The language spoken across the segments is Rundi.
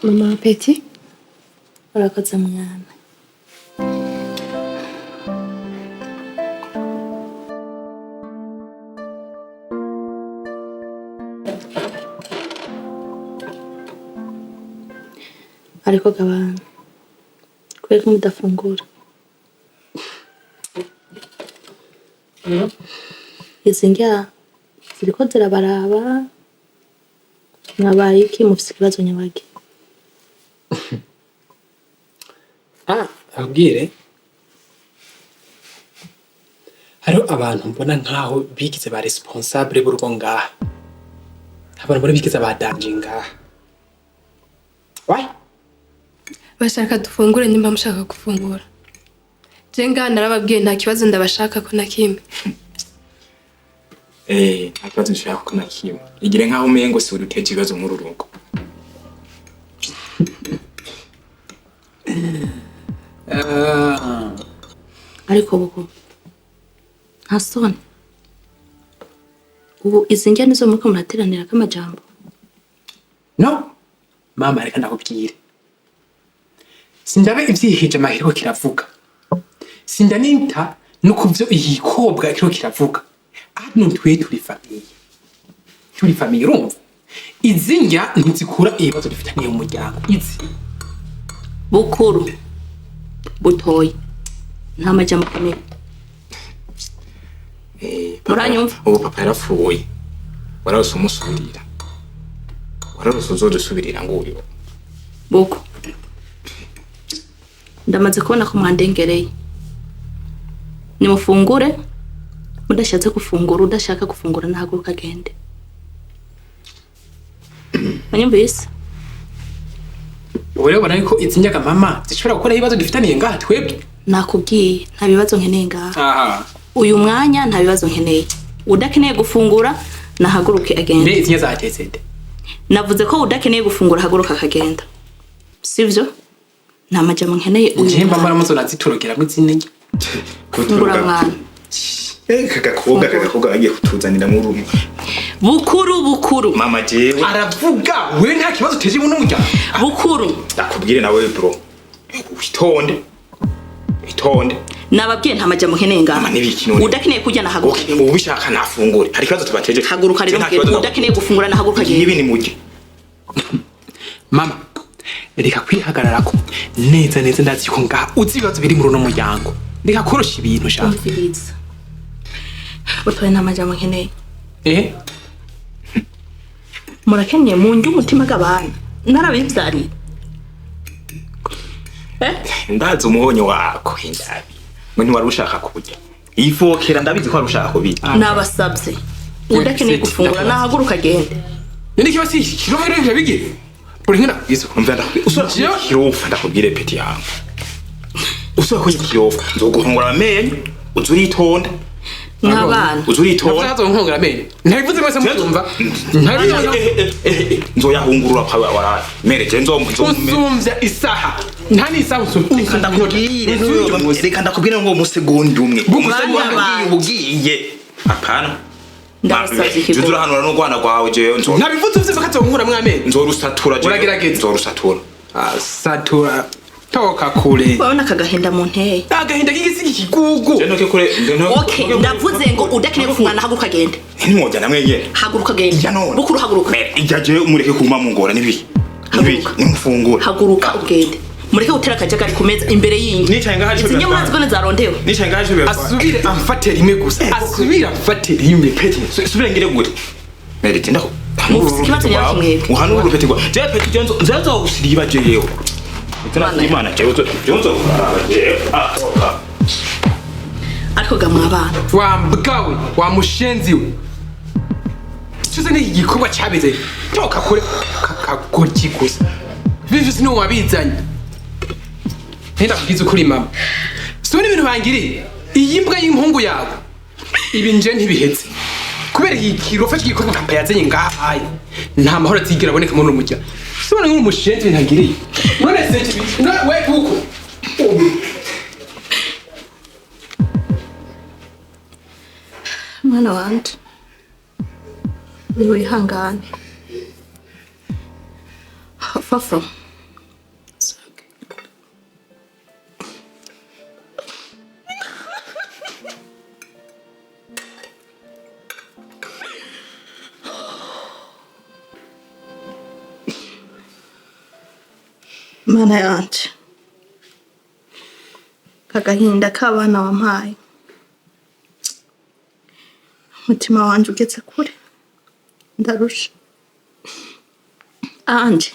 Mama Peti, urakaza mwana. Ariko gabana, kubera mudafungura. Izi ndya ziriko zirabaraba, mwabaye iki mufise ikibazo nyabaki? Abwire hariho abantu mbona nkaho bigize ba responsable b'urugo ngaha, abantu mbona bigize ba danje ngaha. Bashaka dufungure nimba mushaka gufungura. Je ngaha narababwiye nta kibazo ndabashaka ko nakimwe. Nta kibazo nshaka ko nakimwe. Igire nkaho umengo si uruteje ibibazo muri urugo. Ariko buko nta soni. Ubu izi ndya nizo muriko murateranira k'amajambo. No, mama reka ndakubwire. Sindabe ivyihije amahirwe kiravuga. Sindaninta no kuvyo igikobwa kiriko kiravuga. Hano turi familly. Turi familly urumva? Izi ndya ntizikura ibibazo dufitaniye mu muryango. Izi Bukuru butoyi nta majambo kamwe. Muranyumva? Ubu papa yarapfuye. Wararose umusubirira. Wararose uzodusubirira ngo uyo. Buko ndamaze kubona ko mwandengereye. Nimufungure, mudashatse gufungura, udashaka gufungura nahaguruka agende. Manyumvise? Wewe ubona yuko izi ndya mama zishobora gukora ibibazo dufitaniye ngaha twebwe? Nakubwiye nta bibazo nkeneye ngaha. Aha. Uyu mwanya nta bibazo nkeneye. Udakeneye gufungura nahaguruke agende. Izi ndya zatetse nde? Navuze ko udakeneye gufungura haguruka akagenda. Sivyo? Nta majambo nkeneye uyu. Njemba mbara muzo naziturogera mu izindi. Fungura mwana. Kagakobwa agiye kutuzanira mu rugo. Bukuru. Mama jewe Aravuga we nta kibazo teje mu n'umuryango. Bukuru. Ndakubwire nawe bro. Itonde. Nababwiye nta majambo nkeneye ngaha. Mama nibiki none? Udakeneye kujya nahaguruka. Ubu bishaka nafungure. Hari kibazo tubateje. Haguruka rero mbwira udakeneye gufungura nahaguruka agende. Ibi ni mujye. Mama reka kwihagararako neza ndazi ko ngaha uzi ibibazo biri mu runo muryango. Reka korosha ibintu sha. Umviriza. Utoye nta majambo nkeneye. Murakeneye mu njye umutima g'abana. Narabivyariye. Ndazi umuhonyo wako indabi. Ngo ntiwari ushaka kurya. Ifokera ndabizi ko wari ushaka kubita. Nabasabye. Udakeneye gufungura nahaguruka agende. Nini kibasi kirohere bigire. Polingana Yesu kumva ndakubwira. Usura kirofa ndakubwire peti yangu. Usura ko kirofa nzoguhungura amenyo uzuritonda. N'abana. Uzuritonda. Nazo nkongera amenyo. Ntabivuze mwese mutumva. Nzoyahungurura kwa waraye. Mereje usumvya isaha. Nta ni isaha usumvya. Ndakubwire. Reka ndakubwire ngo umusegonda umwe. Umusegonda ugiye. Apana. Ndabasabye ikigo. Juzura hano no rwana rwawe jewe nzo. Ntabivuze uvye bakazonkura mwamenyo. Nzorusatura jewe. Uragerageza. Nzorusatura. Satura. Toka kure. Wabona kagahenda mu nteye. Agahenda k'igisi kigugu. Jenoke kure. Okay, ndavuze ngo udakeneye gufungura nahaguruka agende. Ntimwoja namwe nyene. Haguruka agende. Bukuru haguruka. Ijaje umureke kuma mungora nibi. Nibi nimufungura. Haguruka ugende. Mureke gutera akajagari ku meza imbere y'inyi. Nicaye ngaha cyo. Izinye mwazi bone zarondewe. Nicaye ngaha cyo. Asubire amfatera imwe gusa. Asubire amfatera imwe. Peti. Subire ngire gute. Merete ndako. Mufite ikibazo nyako mwebwe. Uhanu urupeti gwa. Je peti jenzo nzaza usiriba jeyo. Itana imana jeyo jonzo. Ariko gamwa abana. Wambwawe, wamushenziwe. Cyuze ni igikorwa cyabeze. Toka kure kakagoryi gusa. Vivi sino wabizanye. Nenda kugize ukuri mama. Sone ibintu bangiriye. Iyi mbwa y'impungu yawe. Ibi nje ntibihetse. Kubera ikirofa cy'igikorwa papa yazanye ngahaye. Nta mahoro azigira aboneka muri umujya. Sibona nk'umushenzi ntagiriye. None se kibi. We kuko. Mwana wanje. Wihangane. Fafo, Mana yanje, kagahinda k'abana wampaye, umutima wanje ugeze kure, ndarusha. Anje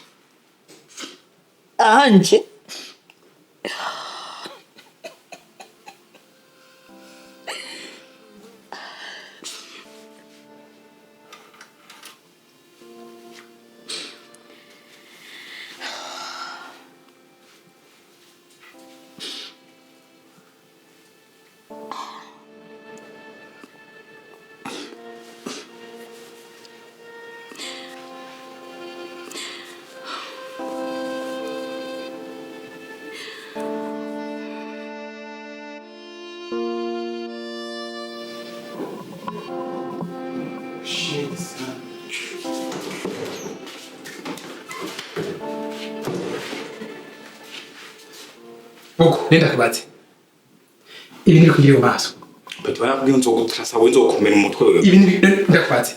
Boko, nenda kubaze. Ibi ni kugira umaso. Peti wanabwiye nzogutrasa we nzokumena umutwe wewe. Ibi ni ndakubaze.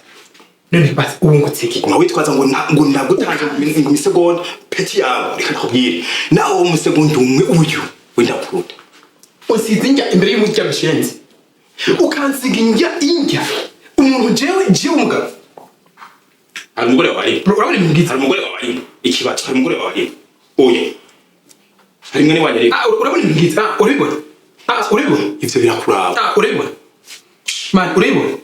None kubaze ubungutse Kuma witwaza ngo ndagutanze mu misegonda peti yawe reka nakubwire. Nawo mu segonda umwe uyu wenda kuruta. Usize injya imbere y'umujya mushenzi. Ukansiga injya. Umuntu jewe umugabo. Ari umugore wawe. Urabona ibingize. Ari umugore wawe. Ikibazo ari umugore wawe. Oye. Hari mwene wanjye reka. Urabona ibingize. Uribona. Uribona. Ivyo birakuraba. Uribona. Man, uribona.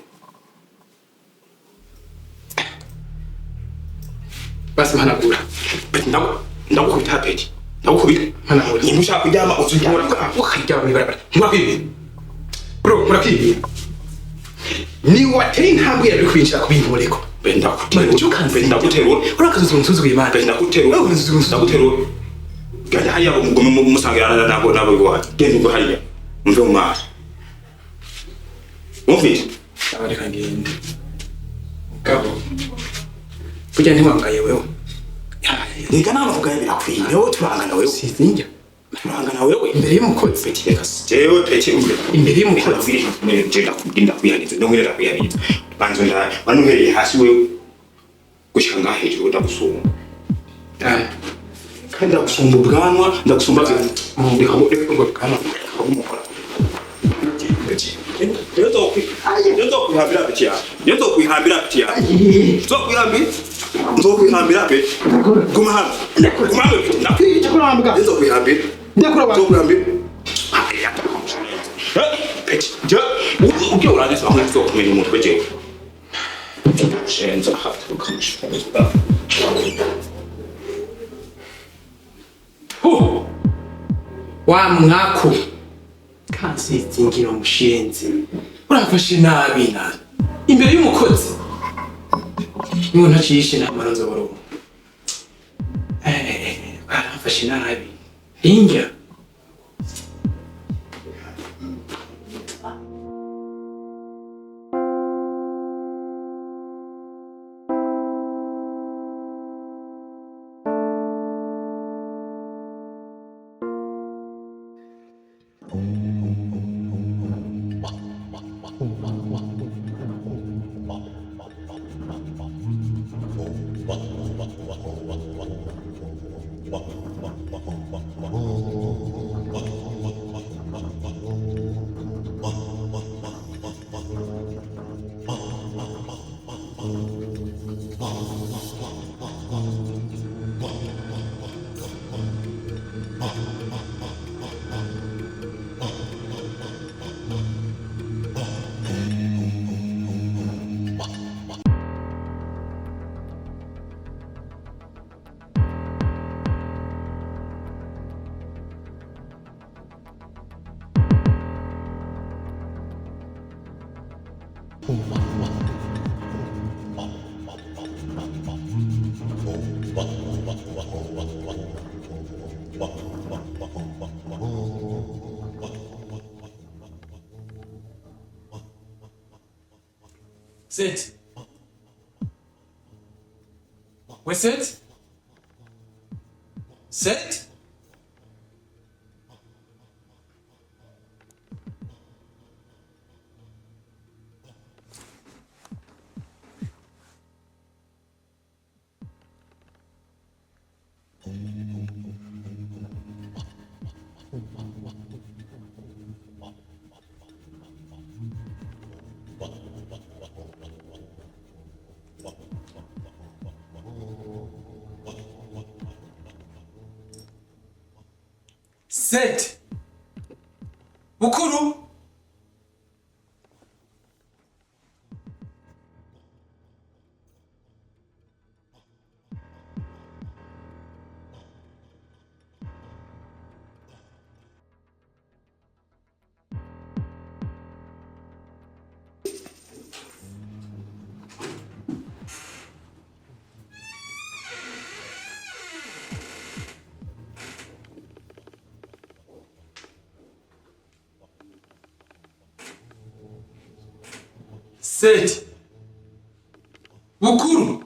Basi mhanagura. Peti ndagukubita peti. Ndagukubita. Mhanagura. Nimba ushaka kuryama uzuryama. Ukaryama mwibarabara. Murakwibi. Bro, murakwibi. Ni wateri intambwe yari kwinjira ku bintu mureko. Ndaguterura. Urakazuza umusuzuguye Imana. Ndaguterura. Ganda hariya umugome musangirana nabo iwawe. Genda ubwo hariya. Mve mu maso. Umvise? Abareka ngende. Gabo. Burya ntiwangaye wewe. Reka navuga birakwiye. Wewe turangana wewe. Sizinjya. Turangana wewe. Imbere y'umukozi. Peti reka. Jewe peti imbere y'umukozi. Ngenda kugenda kuyaniza. Ndongera kuyaniza. Banzo nda banuhereye hasi wewe. Gushika ngaho hejuru ndagusuma. Kandi ndagusumba ubwanwa, ndagusumba muri habo reka ngo bwana umukora. Nzokwihambira peti ya. Nzokwihambira peti. Guma hano. Peti. Nakwiye kurambwa. Nzokwihambira. Nzokwihambira. Peti. Ja. Ugiye urandisa aho nzokumenya umutwe jewe. Shenza hafite ukamusha. Wa mwako kansizingira umushenzi urafashe nabi nani imbere y'umukozi niwe ntacishe namara nzoboro urafashe nabi injya Sit. We sit. Sit. Set. Bukuru. Set. Bukuru.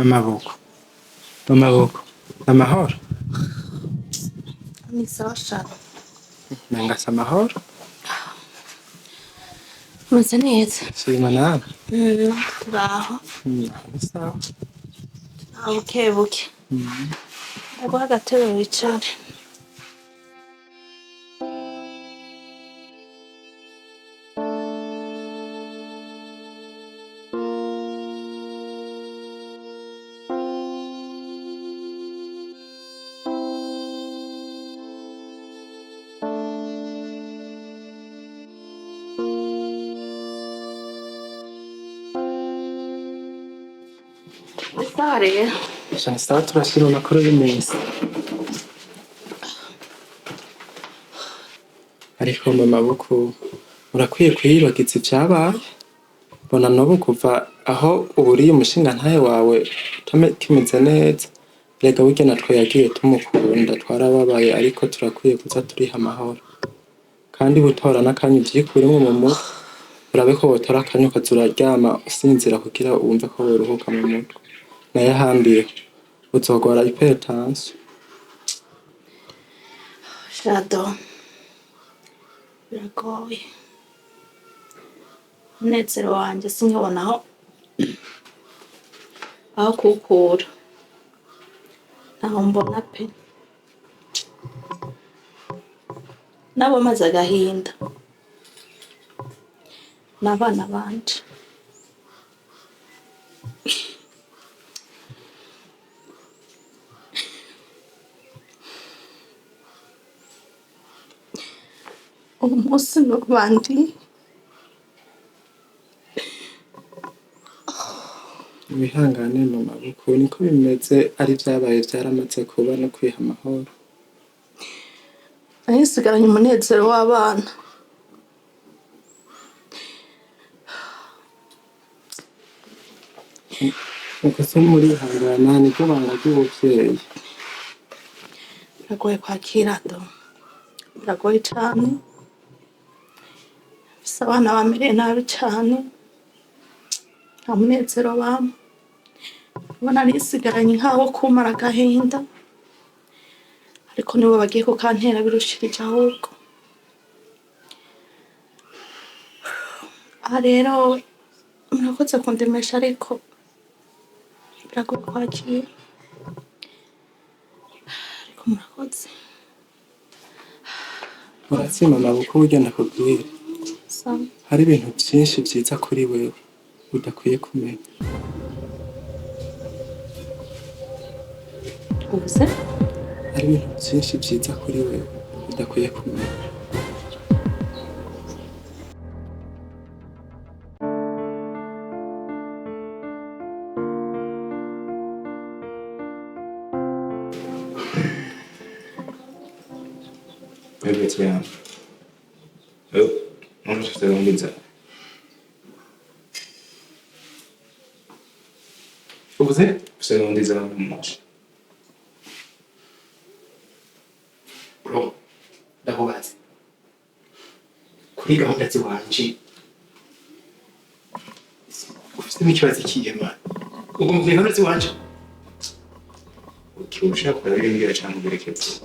Amaboko. Amaboko. Amahoro. Ni sawa shana. Nangasa amahoro. Meze neza. Shima nawe. Turaho. Ni sawa. Buke buke. Ndaguha agatebe wicare. Sawa rero. Shana sawa turashira amakuru y'imisi. Ariko mu maboko urakwiye kuyibagiza ivyabaye. Bona nobu kuva aho uburiye umushinga ntaye wawe kimeze neza. Rega burya natwe yagiye tumukunda twarababaye ariko turakwiye kuza turiha amahoro. Kandi butora n'akanya uvyikuremwo mu mutwe. Urabe ko wotora akanya ukaza uraryama usinzira kugira wumve ko woruhuka mu mutwe. Naye hambire uzogora hypertension. Shado. Biragoye. Umunezero wanje sinkibona aho kuwukura. Ntaho mbona pe. Nabo maze agahinda. N'abana banje. Umunsi n'ubandi. Ibihangane mu maboko niko bimeze ari vyabaye vyaramaze kuba no kwiha amahoro. Nahisigaranye umunezero w'abana. Uko se muri hangana niko banga ry'ubuvyeyi. Biragoye kwakira do. Biragoye cane. Bisa abana bamereye nabi cane. Nta munezero bamwe. Ubona nisigaranye nkaho kumara agahinda. Ariko nibo bagiye kukantera birushirije ahubwo. Aha rero murakoze kundemesha ariko biragoye kwakira. Ariko murakoze. Uratsima amaboko burya ndakubwira. hari ibintu byinshi byiza kuri wewe udakwiye kumenya. ubuze Hari ibintu byinshi byiza kuri wewe udakwiye kumenya. Beti yangu. Naona tutaongeza. ubuze Tutaongeza mmoja. bro ndakubaza kuri gahunda ziwanje ufite ikibazo kiye man ubwo mu gahunda ziwanje Ukirusha kwa vile ngira changu bereketse.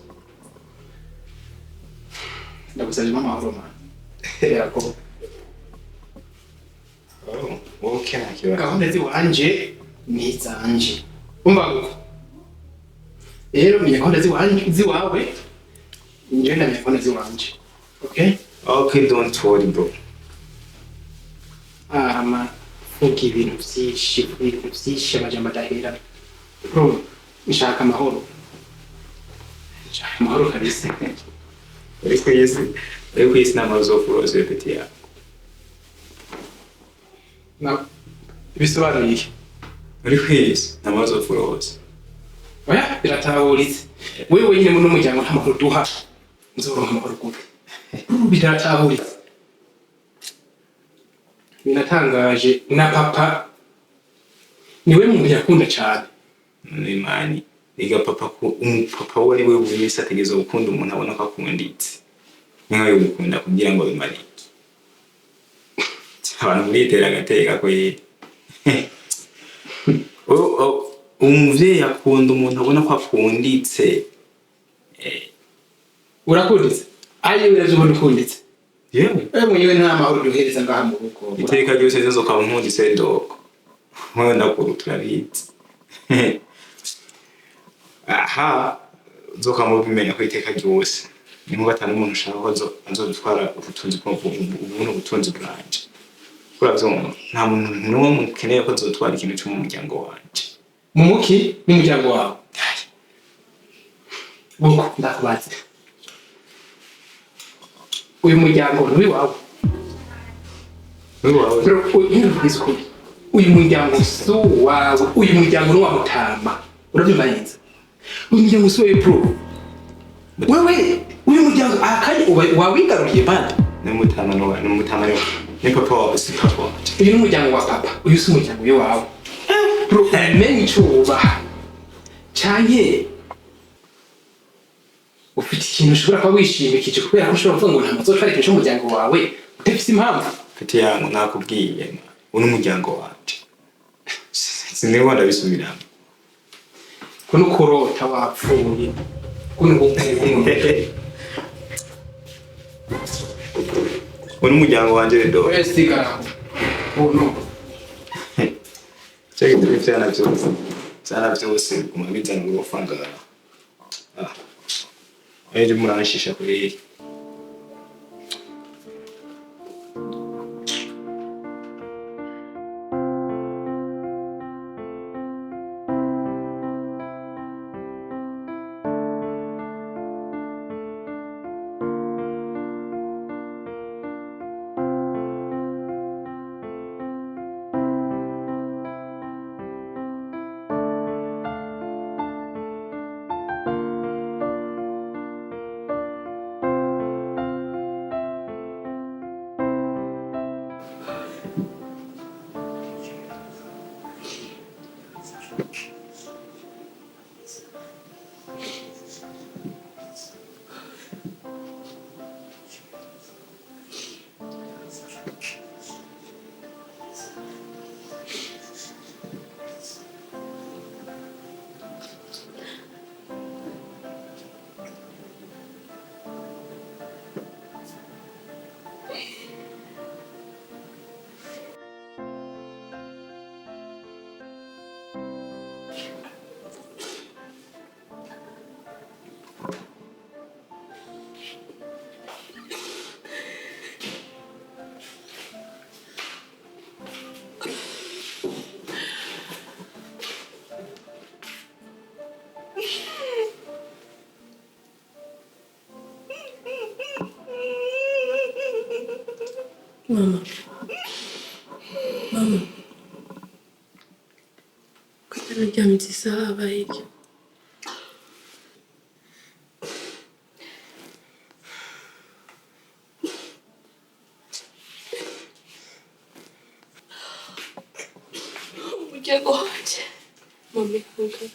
ndagusabye amahoro man yako Okay nakiwa. gahunda ziwanje ni izanje umva uko rero menya gahunda ziwawe njye ndamenya gahunda ziwanje okay Okay, don't worry bro. vuga ibintu byinshi amajambo adahera bro nshaka amahoro kabisa Ariko yesi n'amazo furoze beti ya. na bisobanuye Ariko yesi n'amazo furoze. oya biratahuritse wewe nyine n'umuryango nta mahoro duha nzoronka amahoro gute biratahuritse binatangaje na papa niwe muntu yakunda cyane N'imani. Niga papa ko umupapa wari we wese ategeza gukunda umuntu abona ko akunditse. Nkaho yumukunda kugira ngo bimarike. Abantu mwitera agateka ko yiri. Umuvyeyi akunda umuntu abona ko akunditse. urakunditse ayo biraje ubona ukunditse Yewe. mwenyewe nta mahoro duhereza ngaha mu rugo Iteka ryose zizo kwa nkunditse doko. Nkunda kurutura bitse. Aha zoka mu bimenya ko iteka ryose. Ni mu gatanu umuntu ushaka ko azodutwara ubutunzi ubutunzi bwanje. Kuravyumva nta muntu n'umwe mukeneye ko azotwara ikintu cyo mu muryango wanje. mu muki n'umuryango wawe uko ndakubaza uyu muryango ni wawe uyu muryango si wawe uyu muryango ni uwamutama urabyumva neza uyu muryango si wowe bro wewe uyu muryango akanya wawigaruriye bande N'umutama ni papa wawe si papa wawe. uyu ni umuryango wa papa uyu si umuryango wawe bro menye icyo wubaha canke ufite ikintu ushobora kuba wishimikije kubera ko ushobora kuvuga ngo nta mazotwara ikintu cy'umuryango wawe utafite impamvu Peti yangu nakubwiye uno muryango wanje. Sinigwa ndabisubiramo. ko nukurota wapfuye ko nukuvuga Uno muryango wanje rero. oya sigara uno Cheki tulivyana vyose. Sana vyose kumabizana ngofanga. Eje muranshisha kuri Mama. Mama. Kutanaryamye isaha habaye iki? Umuryango wanje. Mama, ihangane.